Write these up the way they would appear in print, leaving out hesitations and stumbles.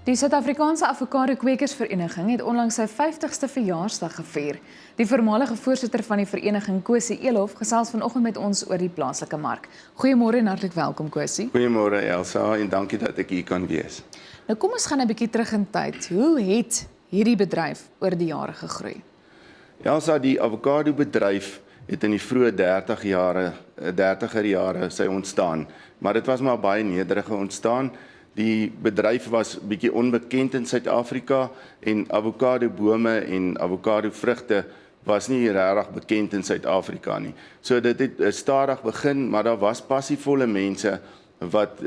Die Suid-Afrikaanse Avokado-kwekersvereniging het onlangs sy 50ste verjaarsdag gevier. Die voormalige voorsitter van die vereniging, Kosie Elof, gesels vanoggend met ons oor die plaaslike mark. Goeiemôre en hartlik welkom, Kosie. Goeiemôre Elsa en dankie dat ek hier kan wees. Nou kom ons gaan 'n bietjie terug in tyd. Hoe het hierdie bedryf oor die jare gegroei? Elsa, die avokado bedryf het in die vroeë 30er jare sy ontstaan, maar dit was maar baie nederige ontstaan. Die bedryf was bietjie onbekend in Suid-Afrika en avokado bome en avokado vrugte was nie regtig bekend in Suid-Afrika nie. So dit het stadig begin, maar daar was passievolle mense wat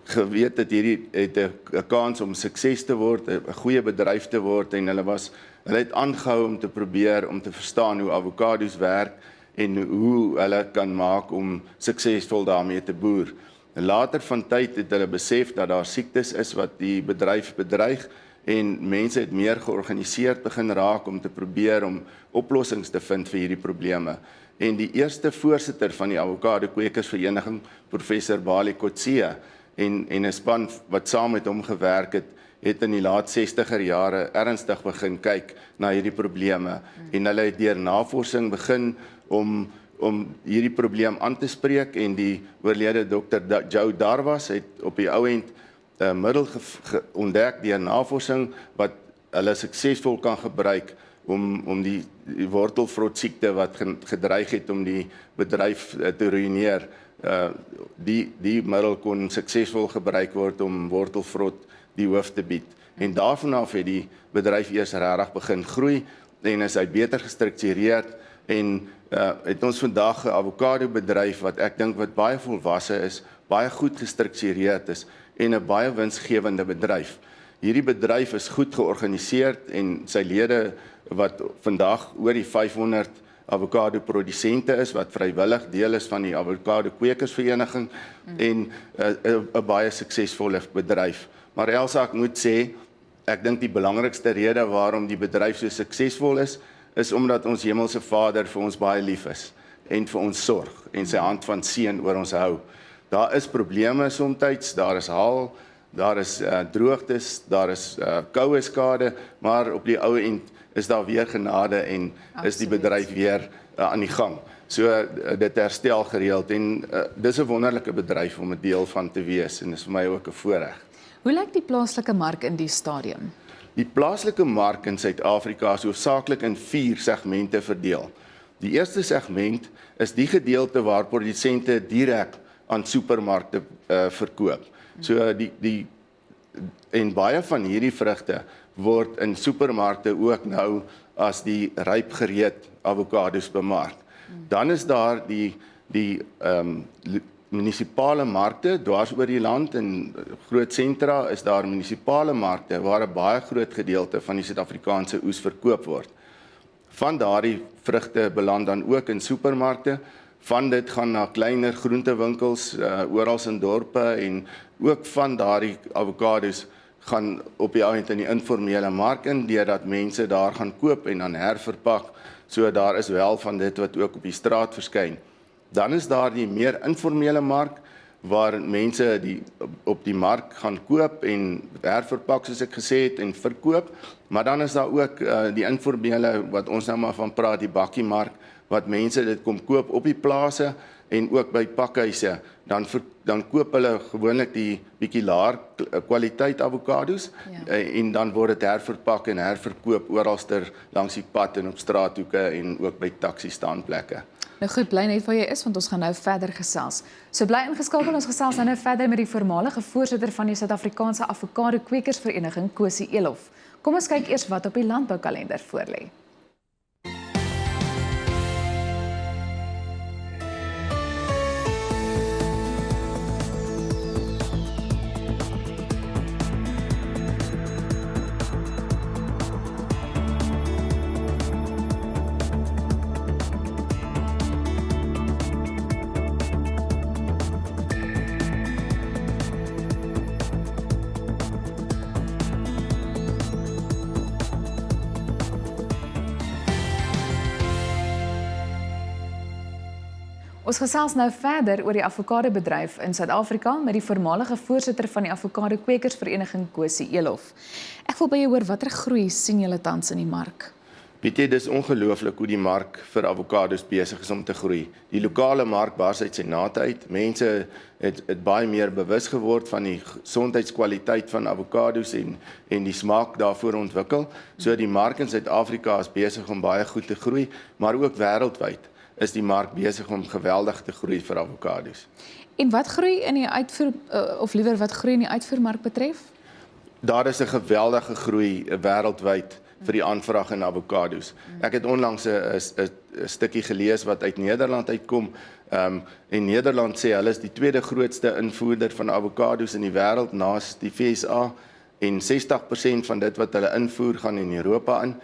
geweet het hierdie het 'n kans om sukses te word, 'n goeie bedryf te word en hulle het aangehou om te probeer om te verstaan hoe avokado's werk en hoe hulle kan maak om suksesvol daarmee te boer. Later van tyd het hulle besef dat daar siektes is wat die bedryf bedreig en mense het meer georganiseerd begin raak om te probeer om oplossings te vind vir hierdie probleme. En die eerste voorsitter van die Avokado Kwekersvereniging, professor Bali Kotse en 'n span wat saam met hom gewerk het in die laat 60er jare ernstig begin kyk na hierdie probleme en hulle het deur navorsing begin om hierdie probleem aan te spreek en die oorlede Dr. Joe Darwas het op die ou end 'n middel ontdek deur navorsing wat hulle suksesvol kan gebruik om die wortelvrot siekte wat gedreig het om die bedryf te ruïneer. Die middel kon suksesvol gebruik word om wortelvrot die hoof te bied. En daarvan af het die bedryf eers regtig begin groei en is hy beter gestruktureerd en het ons vandag 'n avokado bedryf wat ek dink wat baie volwasse is, baie goed gestruktureerd is en 'n baie winsgewende bedryf. Hierdie bedryf is goed georganiseer en sy lede wat vandag oor die 500 avokado produsente is wat vrywillig deel is van die Avokado Kwekersvereniging en 'n baie suksesvolle bedryf. Maar Elsa, ek moet sê, ek dink die belangrikste rede waarom die bedryf so suksesvol is omdat ons Hemelse Vader vir ons baie lief is en vir ons sorg en sy hand van seën oor ons hou. Daar is probleme soms, daar is haal, daar is droogtes, daar is koue skade, maar op die ou end is daar weer genade en is die bedryf weer aan die gang. So dit herstel gereeld en dis 'n wonderlike bedryf om 'n deel van te wees en is vir my ook 'n voorreg. Hoe lyk die plaaslike mark in die stadium? Die plaaslike mark in Suid-Afrika is hoofsaaklik in 4 segmente verdeel. Die eerste segment is die gedeelte waar produsente direk aan supermarkte verkoop. So en baie van hierdie vrugte word in supermarkte ook nou as die ryp gereed avokados bemark. Dan is daar die munisipale markte dwars oor die land in groot sentra is daar munisipale markte waar 'n baie groot gedeelte van die Suid-Afrikaanse oes verkoop word. Van daardie vrugte beland dan ook in supermarkte. Van dit gaan na kleiner groentewinkels oral in dorpe en ook van daardie avokados gaan op die ou end in die informele mark in deurdat mense daar gaan koop en dan herverpak. So daar is wel van dit wat ook op die straat verskyn. Dan is daar die meer informele mark waar mense op die mark gaan koop en herverpak soos ek gesê het en verkoop. Maar dan is daar ook die informele wat ons nou maar van praat, die bakkiemark wat mense dit kom koop op die plase en ook by pakhuise. Dan koop hulle gewoonlik die bietjie laer kwaliteit avokados en dan word dit herverpak en herverkoop oralster langs die pad en op straathoeke en ook by taxi staanplekke. Nou goed, bly net waar jy is want ons gaan nou verder gesels. So bly ingeskakel, ons gesels nou verder met die voormalige voorsitter van die Suid-Afrikaanse Avokado Kwekersvereniging, Kosie Elof. Kom ons kyk eers wat op die landboukalender voorlê. Ons gesels nou verder oor die avokadobedryf in Suid-Afrika met die voormalige voorsitter van die Avokado Kwekersvereniging, Kosie Elof. Ek wil by jou hoor, watter groei sien julle tans in die mark? Weet jy, dis ongelooflik hoe die mark vir avokados besig is om te groei. Die lokale mark bars uit sy naad uit. Mense het baie meer bewus geword van die gesondheidskwaliteit van avokados en die smaak daarvoor ontwikkel. So die mark in Suid-Afrika is besig om baie goed te groei, maar ook wêreldwyd is die mark besig om geweldig te groei vir avokados. En wat groei in die uitvoer of liewer wat groei in die uitvoermark betref? Daar is 'n geweldige groei wêreldwyd vir die aanvraag in avokados. Ek het onlangs 'n stukkie gelees wat uit Nederland uitkom. En Nederland sê hulle is die tweede grootste invoerder van avokados in die wêreld na die VSA en 60% van dit wat hulle invoer gaan in Europa in.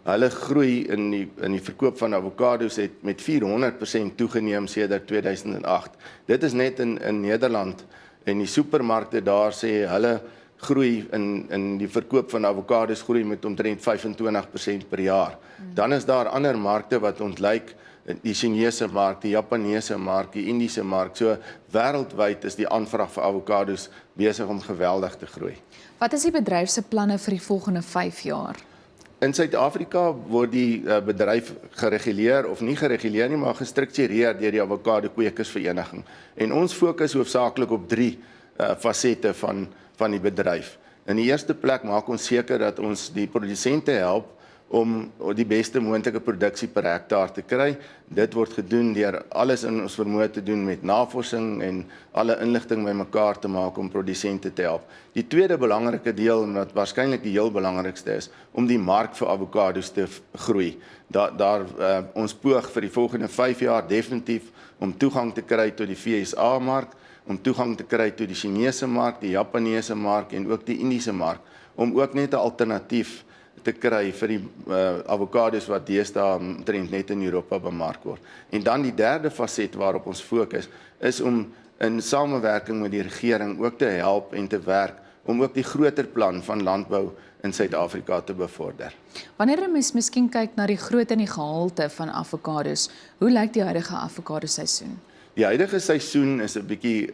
Hulle groei in die verkoop van avokados het met 400% toegeneem sedert 2008. Dit is net in Nederland en die supermarkte daar sê hulle groei in die verkoop van avokados groei met omtrent 25% per jaar. Dan is daar ander markte wat ontlyk, die Chinese mark, die Japaneese mark, die Indiese mark. So wêreldwyd is die aanvraag vir avokados besig om geweldig te groei. Wat is die bedryf se planne vir die volgende 5 jaar? In Suid-Afrika word die bedryf gereguleer of nie gereguleer nie, maar gestruktureer deur die Avokado Kwekersvereniging. En ons fokus hoofsaaklik op 3 fasette van die bedryf. In die eerste plek maak ons seker dat ons die produsente help om die beste moontlike produksie per hektaar te kry. Dit word gedoen deur alles in ons vermoë te doen met navorsing en alle inligting bymekaar te maak om produsente te help. Die tweede belangrike deel, en wat waarskynlik die heel belangrikste is, om die mark vir avokados te groei. Ons poog vir die volgende 5 jaar definitief om toegang te kry tot die VSA mark, om toegang te kry tot die Chinese mark, die Japaneese mark en ook die Indiese mark, om ook net 'n alternatief te kry vir die avokados wat deesdae omtrent net in Europa bemark word. En dan die derde faset waarop ons fokus is om in samewerking met die regering ook te help en te werk om ook die groter plan van landbou in Suid-Afrika te bevorder. Wanneer 'n mens miskien kyk na die grootte en die gehalte van avokados, hoe lyk die huidige avokadoseisoen? Die huidige seisoen is 'n bietjie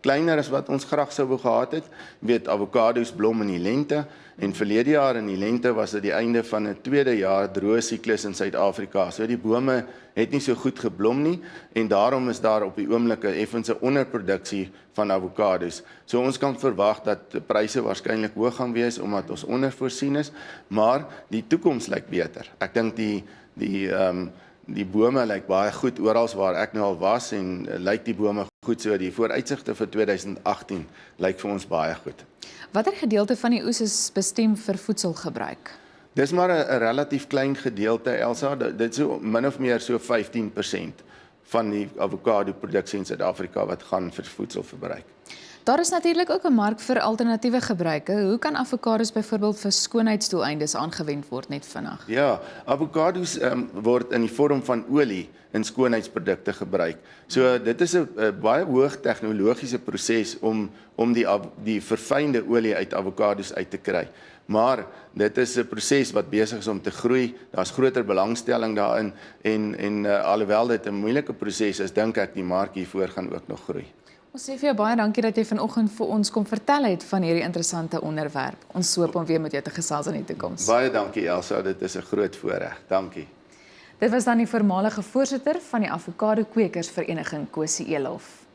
kleiner as wat ons graag sou wou gehad het. Weet, avokados blom in die lente en verlede jaar in die lente was dit die einde van 'n tweede jaar droë siklus in Suid-Afrika. So die bome het nie so goed geblom nie en daarom is daar op die oomblik 'n effense onderproduksie van avokados. So ons kan verwag dat pryse waarskynlik hoog gaan wees omdat ons ondervoorsien is, maar die toekoms lyk beter. Ek dink die bome lyk baie goed oral waar ek nou al was en lyk die bome goed, so die vooruitsigte vir 2018 lyk vir ons baie goed. Watter gedeelte van die oes is bestem vir voedselgebruik? Dis maar 'n relatief klein gedeelte, Elsa. Dit is so min of meer so 15% van die avokado produksie in Suid-Afrika wat gaan vir voedselverbruik. Daar is natuurlik ook 'n mark vir alternatiewe gebruike. Hoe kan avokados byvoorbeeld vir skoonheidsdoeleindes aangewend word net vinnig? Ja, avokados word in die vorm van olie in skoonheidsprodukte gebruik. So dit is 'n baie hoog tegnologiese proses om die verfynde olie uit avokados uit te kry. Maar dit is 'n proses wat besig is om te groei. Daar's groter belangstelling daarin en alhoewel dit 'n moeilike proses is, dink ek die mark hiervoor gaan ook nog groei. Ons sê vir jou baie dankie dat jy vanoggend vir ons kom vertel het van hierdie interessante onderwerp. Ons hoop om weer met jou te gesels in die toekoms. Baie dankie Elsa, dit is 'n groot voorreg. Dankie. Dit was dan die voormalige voorsitter van die Avokado Kwekersvereniging, Kosie Elof.